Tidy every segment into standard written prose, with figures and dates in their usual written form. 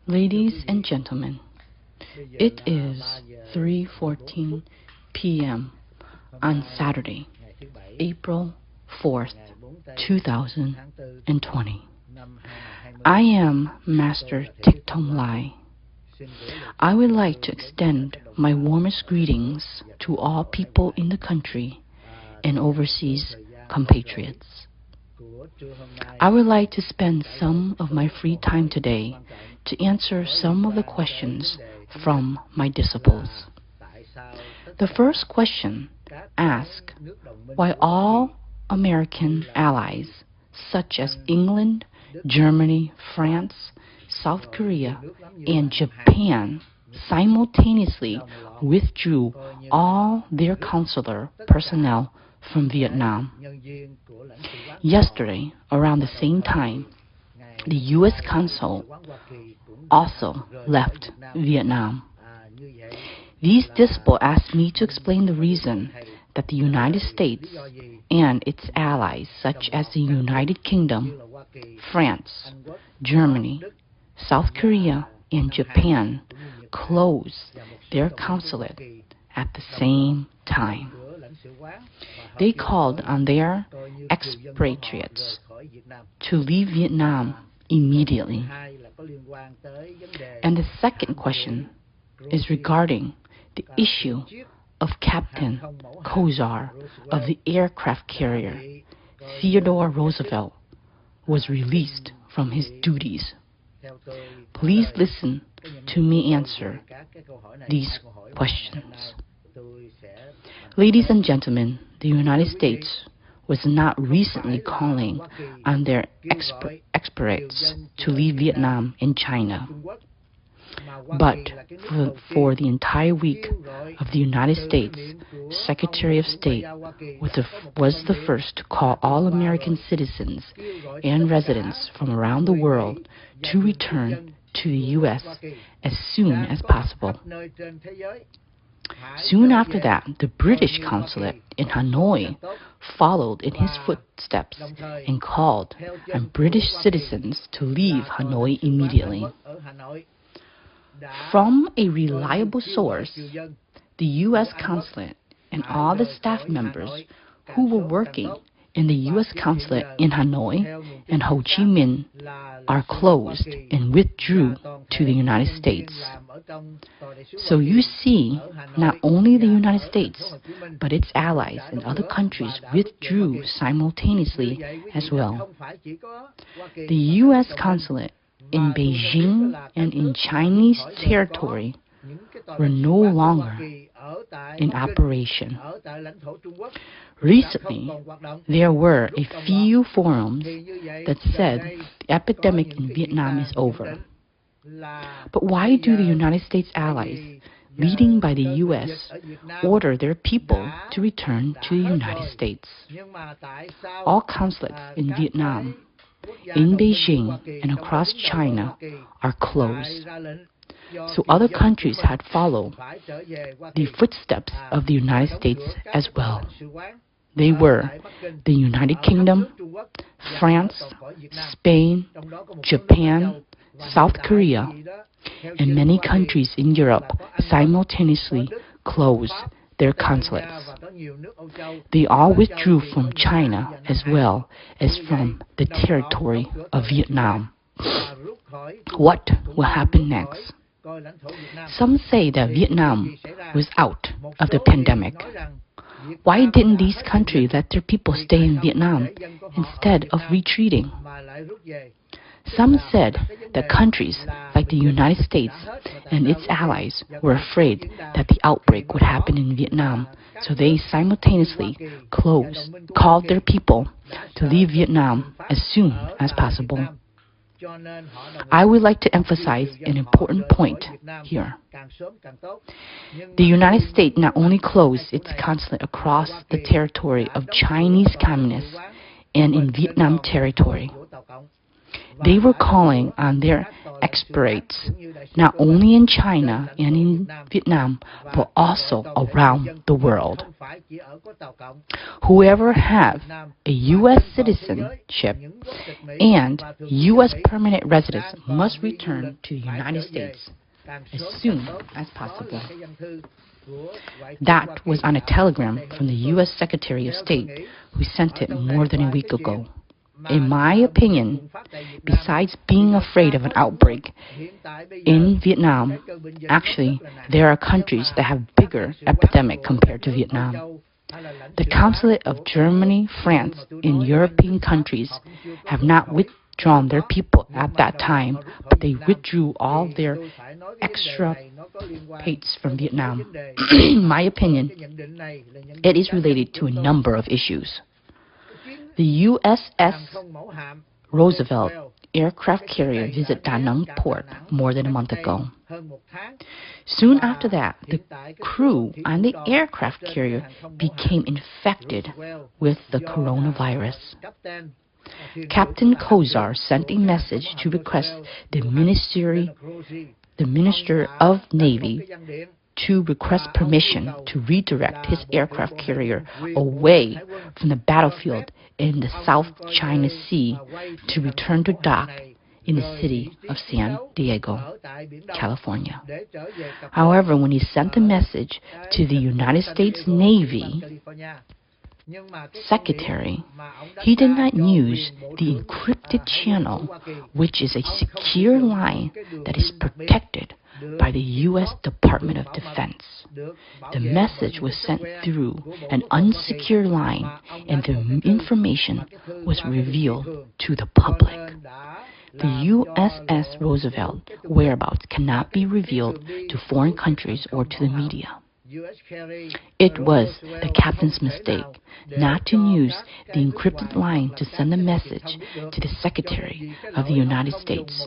Ladies and gentlemen, it is 3:14 p.m. on Saturday, April 4th, 2020. I am Master Thich Thong Lai. I would like to extend my warmest greetings to all people in the country and overseas compatriots. I would like to spend some of my free time today to answer some of the questions from my disciples. The first question asks why all American allies, such as England, Germany, France, South Korea, and Japan, simultaneously withdrew all their consular personnel from Vietnam. Yesterday, around the same time, the U.S. consul also left Vietnam. These disciples asked me to explain the reason that the United States and its allies, such as the United Kingdom, France, Germany, South Korea, and Japan, closed their consulate at the same time. They called on their expatriates to leave Vietnam immediately. And the second question is regarding the issue of Captain Crozier of the aircraft carrier Theodore Roosevelt was released from his duties. Please listen to me answer these questions. Ladies and gentlemen, the United States was not recently calling on their expatriates to leave Vietnam and China, but for the entire week of the United States, Secretary of State was the first to call all American citizens and residents from around the world to return to the U.S. as soon as possible. Soon after that, the British consulate in Hanoi followed in his footsteps and called on British citizens to leave Hanoi immediately. From a reliable source, the U.S. consulate and all the staff members who were working in the U.S. consulate in Hanoi and Ho Chi Minh are closed and withdrew to the United States. So you see, not only the United States, but its allies and other countries withdrew simultaneously as well. The U.S. consulate in Beijing and in Chinese territory were no longer in operation. Recently, there were a few forums that said the epidemic in Vietnam is over. But why do the United States allies, leading by the U.S., order their people to return to the United States? All consulates in Vietnam, in Beijing, and across China are closed. So other countries had followed the footsteps of the United States as well. They were the United Kingdom, France, Spain, Japan, South Korea, and many countries in Europe simultaneously closed their consulates. They all withdrew from China as well as from the territory of Vietnam. What will happen next? Some say that Vietnam was out of the pandemic. Why didn't these countries let their people stay in Vietnam instead of retreating? Some said that countries like the United States and its allies were afraid that the outbreak would happen in Vietnam, so they simultaneously called their people to leave Vietnam as soon as possible. I would like to emphasize an important point here. The United States not only closed its consulate across the territory of Chinese communists and in Vietnam territory, they were calling on their expirates, not only in China and in Vietnam, but also around the world. Whoever has a U.S. citizenship and U.S. permanent residence must return to the United States as soon as possible. That was on a telegram from the U.S. Secretary of State, who sent it more than a week ago. In my opinion, besides being afraid of an outbreak in Vietnam, actually, there are countries that have bigger epidemic compared to Vietnam. The Consulate of Germany, France, and European countries have not withdrawn their people at that time, but they withdrew all their expatriates from Vietnam. In my opinion, it is related to a number of issues. The USS Roosevelt aircraft carrier visited Da Nang port more than a month ago. Soon after that, the crew on the aircraft carrier became infected with the coronavirus. Captain Crozier sent a message to request the Minister of Navy to request permission to redirect his aircraft carrier away from the battlefield in the South China Sea to return to dock in the city of San Diego, California. However, when he sent the message to the United States Navy Secretary, he did not use the encrypted channel, which is a secure line that is protected by the U.S. Department of Defense. The message was sent through an unsecure line, and the information was revealed to the public. The USS Roosevelt whereabouts cannot be revealed to foreign countries or to the media. It was the captain's mistake not to use the encrypted line to send a message to the Secretary of the United States,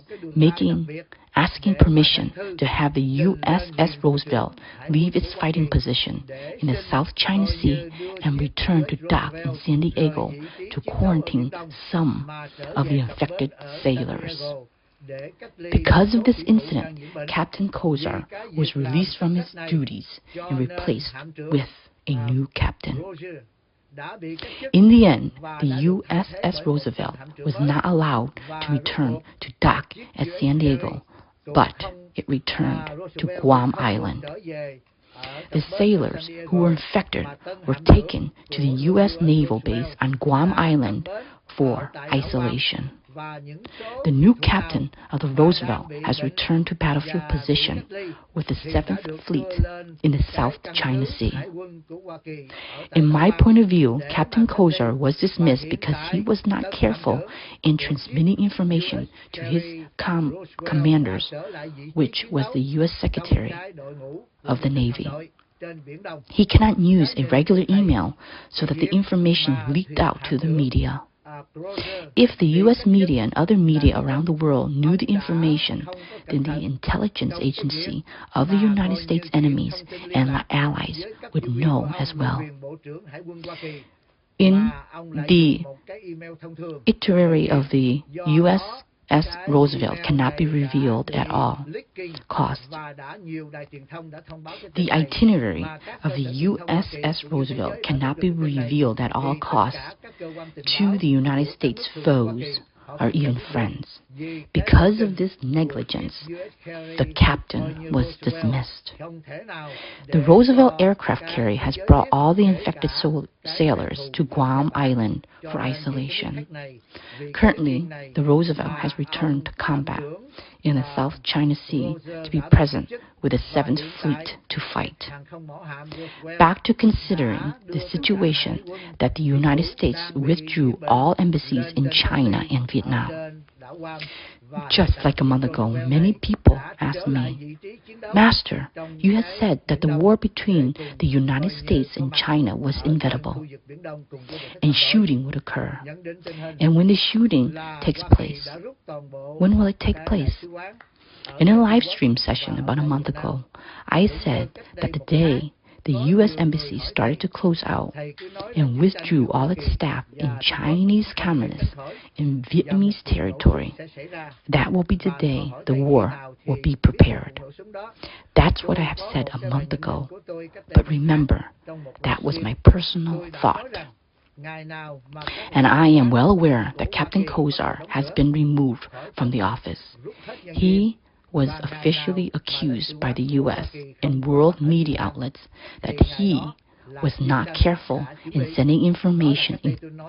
asking permission to have the USS Roosevelt leave its fighting position in the South China Sea and return to dock in San Diego to quarantine some of the infected sailors. Because of this incident, Captain Crozier was released from his duties and replaced with a new captain. In the end, the USS Roosevelt was not allowed to return to dock at San Diego, but it returned to Guam Island. The sailors who were infected were taken to the U.S. naval base on Guam Island for isolation. The new captain of the Roosevelt has returned to battlefield position with the 7th Fleet in the South China Sea. In my point of view, Captain Crozier was dismissed because he was not careful in transmitting information to his commanders, which was the U.S. Secretary of the Navy. He cannot use a regular email so that the information leaked out to the media. If the U.S. media and other media around the world knew the information, then the intelligence agency of the United States enemies and allies would know as well. In the itinerary of the USS Roosevelt cannot be revealed at all costs. The itinerary of the USS Roosevelt cannot be revealed at all costs to the United States foes or even friends. Because of this negligence, the captain was dismissed. The Roosevelt aircraft carrier has brought all the infected sailors to Guam Island for isolation. Currently, the Roosevelt has returned to combat in the South China Sea to be present with the 7th Fleet to fight. Back to considering the situation that the United States withdrew all embassies in China and Vietnam. Just like a month ago, many people asked me, "Master, you had said that the war between the United States and China was inevitable, and shooting would occur. And when the shooting takes place, when will it take place?" In a live stream session about a month ago, I said that the day the U.S. Embassy started to close out and withdrew all its staff in Chinese Communist and Vietnamese territory, that will be the day the war will be prepared. That's what I have said a month ago. But remember, that was my personal thought. And I am well aware that Captain Crozier has been removed from the office. He was officially accused by the U.S. and world media outlets that he was not careful in sending information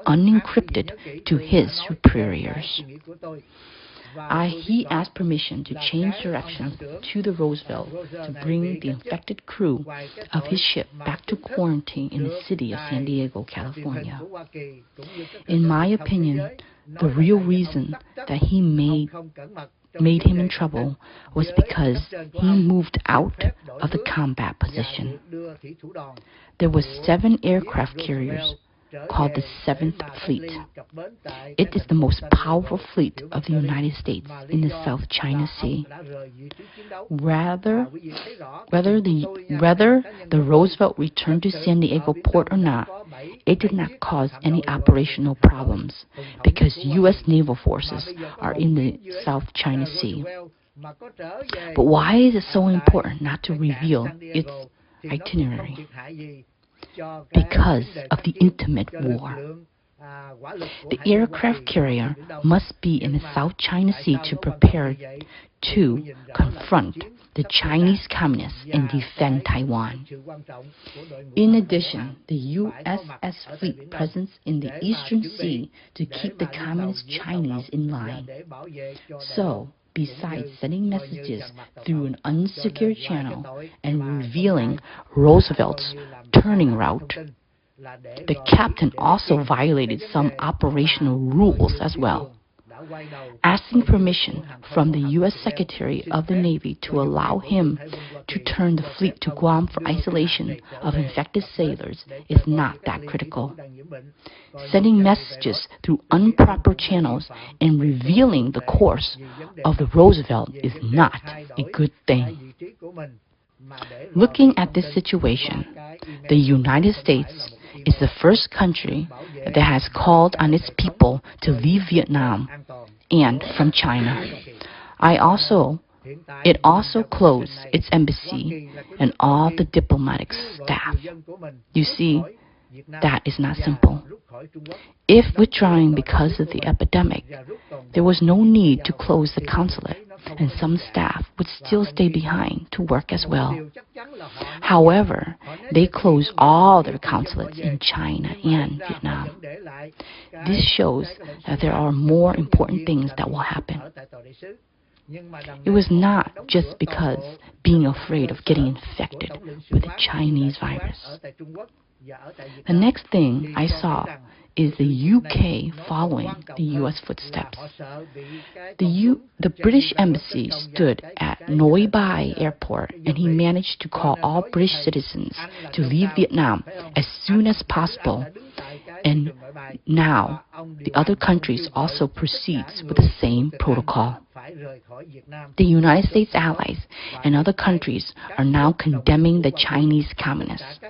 unencrypted to his superiors. He asked permission to change directions to the Roosevelt to bring the infected crew of his ship back to quarantine in the city of San Diego, California. In my opinion, the real reason that he made him in trouble was because he moved out of the combat position. There were 7 aircraft carriers called the 7th Fleet. It is the most powerful fleet of the United States in the South China Sea. Whether the Roosevelt returned to San Diego port or not, it did not cause any operational problems because U.S. naval forces are in the South China Sea. But why is it so important not to reveal its itinerary? Because of the intimate war. The aircraft carrier must be in the South China Sea to prepare to confront the Chinese Communists and defend Taiwan. In addition, the USS Fleet presence in the Eastern Sea to keep the Communist Chinese in line. So, besides sending messages through an unsecure channel and revealing Roosevelt's turning route, the captain also violated some operational rules as well, asking permission from the U.S. Secretary of the Navy to allow him to turn the fleet to Guam for isolation of infected sailors is not that critical. Sending messages through improper channels and revealing the course of the Roosevelt is not a good thing. Looking at this situation, the United States is the first country that has called on its people to leave Vietnam and from China. It also closed its embassy and all the diplomatic staff. You see, that is not simple. If withdrawing because of the epidemic, there was no need to close the consulate, and some staff would still stay behind to work as well. However, they closed all their consulates in China and Vietnam. This shows that there are more important things that will happen. It was not just because being afraid of getting infected with the Chinese virus. The next thing I saw is the UK following the US footsteps. The British embassy stood at Noi Bai airport, and he managed to call all British citizens to leave Vietnam as soon as possible. And now the other countries also proceeds with the same protocol. The United States allies and other countries are now condemning the Chinese Communists.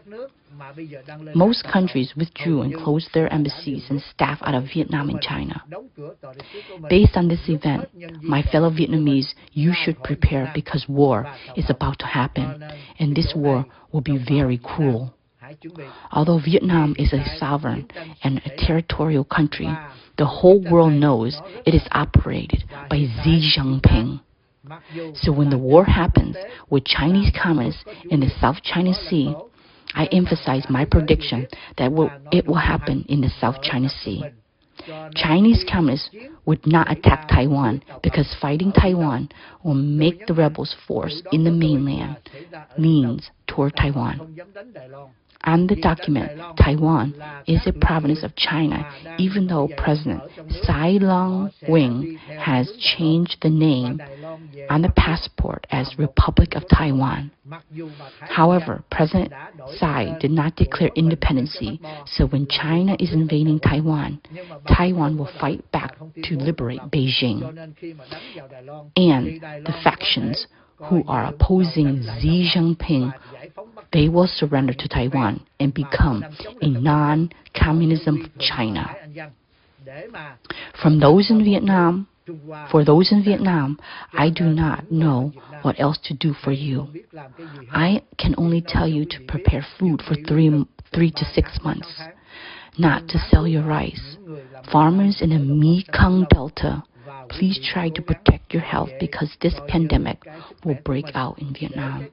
Most countries withdrew and closed their embassies and staff out of Vietnam and China. Based on this event, my fellow Vietnamese, you should prepare because war is about to happen, and this war will be very cruel. Although Vietnam is a sovereign and a territorial country, the whole world knows it is operated by Xi Jinping. So when the war happens with Chinese communists in the South China Sea, I emphasize my prediction that it will happen in the South China Sea. Chinese communists would not attack Taiwan because fighting Taiwan will make the rebels force in the mainland leans toward Taiwan. On the document, Taiwan is a province of China, even though President Tsai Ing-wen has changed the name on the passport as Republic of Taiwan. However, President Tsai did not declare independence, so when China is invading Taiwan, Taiwan will fight back to liberate Beijing. And the factions who are opposing Xi Jinping they will surrender to Taiwan and become a non-communism China. For those in Vietnam, I do not know what else to do for you. I can only tell you to prepare food for 3 to 6 months, not to sell your rice. Farmers in the Mekong Delta, please try to protect your health because this pandemic will break out in Vietnam.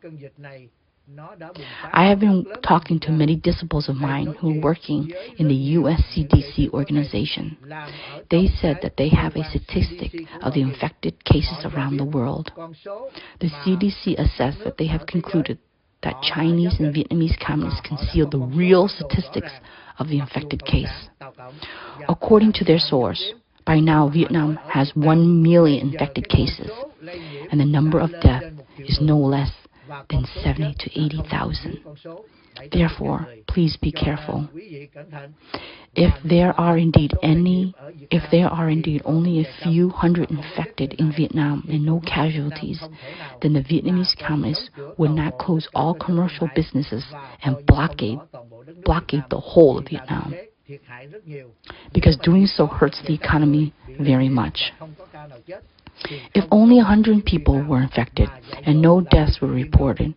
I have been talking to many disciples of mine who are working in the US CDC organization. They said that they have a statistic of the infected cases around the world. The CDC assessed that they have concluded that Chinese and Vietnamese communists conceal the real statistics of the infected case. According to their source, by now Vietnam has 1 million infected cases, and the number of deaths is no less than 70 to 80,000. Therefore, please be careful. If there are indeed only a few hundred infected in Vietnam and no casualties, then the Vietnamese communists would not close all commercial businesses and blockade the whole of Vietnam, because doing so hurts the economy very much. If only 100 people were infected and no deaths were reported,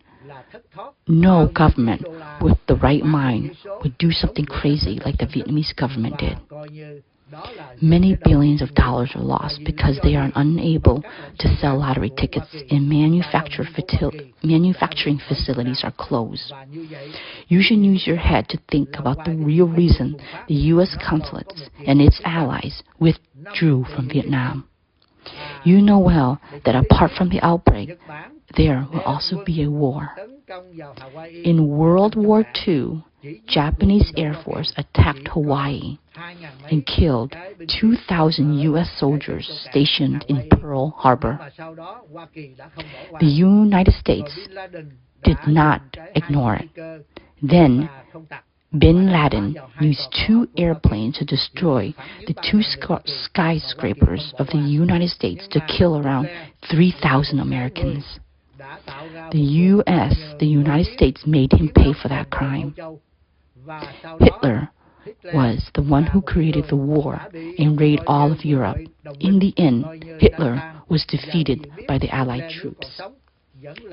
no government with the right mind would do something crazy like the Vietnamese government did. Many billions of dollars are lost because they are unable to sell lottery tickets and manufacturing facilities are closed. You should use your head to think about the real reason the U.S. consulates and its allies withdrew from Vietnam. You know well that apart from the outbreak, there will also be a war. In World War II, Japanese Air Force attacked Hawaii and killed 2,000 U.S. soldiers stationed in Pearl Harbor. The United States did not ignore it. Then, Bin Laden used 2 airplanes to destroy the 2 skyscrapers of the United States to kill around 3,000 Americans. The United States made him pay for that crime. Hitler was the one who created the war and raided all of Europe. In the end, Hitler was defeated by the Allied troops.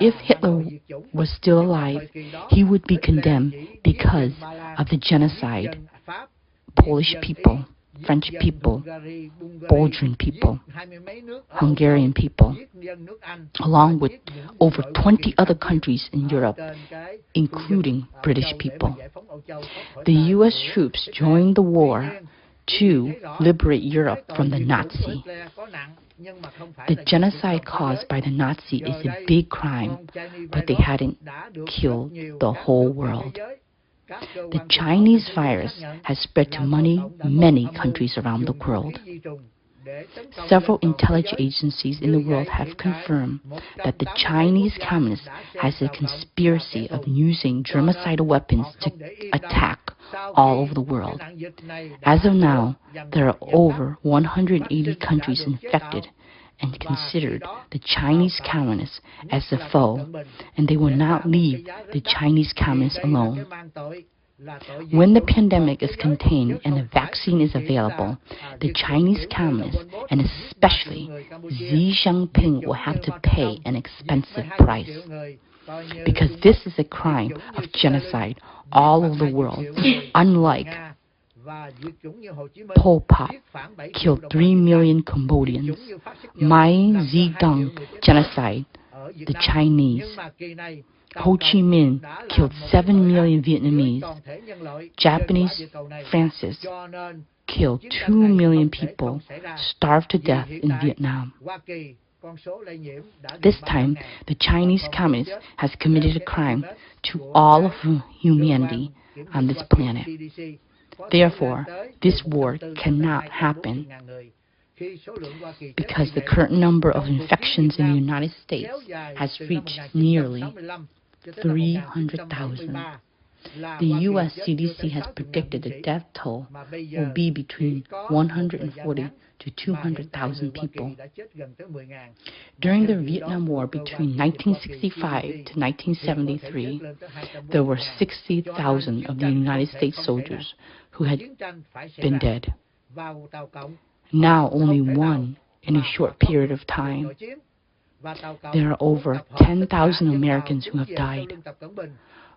If Hitler was still alive, he would be condemned because of the genocide. Polish people, French people, Belgian people, Hungarian people, along with over 20 other countries in Europe, including British people. The U.S. troops joined the war to liberate Europe from the Nazi. The genocide caused by the Nazi is a big crime, but they hadn't killed the whole world. The Chinese virus has spread to many countries around the world. Several intelligence agencies in the world have confirmed that the Chinese Communists has a conspiracy of using germicidal weapons to attack all over the world. As of now, there are over 180 countries infected and considered the Chinese Communists as a foe, and they will not leave the Chinese Communists alone. When the pandemic is contained and the vaccine is available, the Chinese Communists, and especially Xi Jinping, will have to pay an expensive price. Because this is a crime of genocide all over the world. Unlike Pol Pot killed 3 million Cambodians, Mao Zedong genocide the Chinese, Ho Chi Minh killed 7 million Vietnamese, Japanese Francis killed 2 million people, starved to death in Vietnam. This time, the Chinese Communists has committed a crime to all of humanity on this planet. Therefore, this war cannot happen, because the current number of infections in the United States has reached nearly 300,000. The U.S. CDC has predicted the death toll will be between 140 to 200,000 people. During the Vietnam War between 1965 to 1973, there were 60,000 of the United States soldiers who had been dead. Now only one in a short period of time. There are over 10,000 Americans who have died.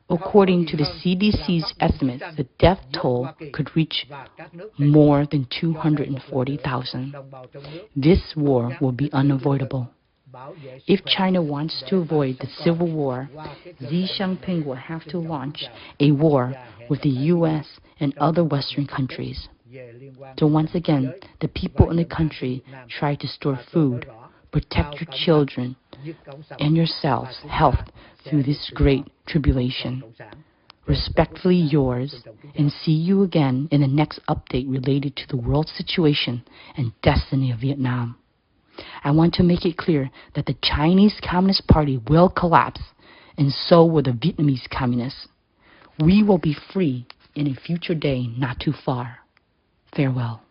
According to the CDC's estimates, the death toll could reach more than 240,000. This war will be unavoidable. If China wants to avoid the civil war, Xi Jinping will have to launch a war with the U.S. and other Western countries. So once again, the people in the country try to store food, protect your children and yourselves' health through this great tribulation. Respectfully yours, and see you again in the next update related to the world situation and destiny of Vietnam. I want to make it clear that the Chinese Communist Party will collapse, and so will the Vietnamese Communists. We will be free in a future day not too far. Farewell.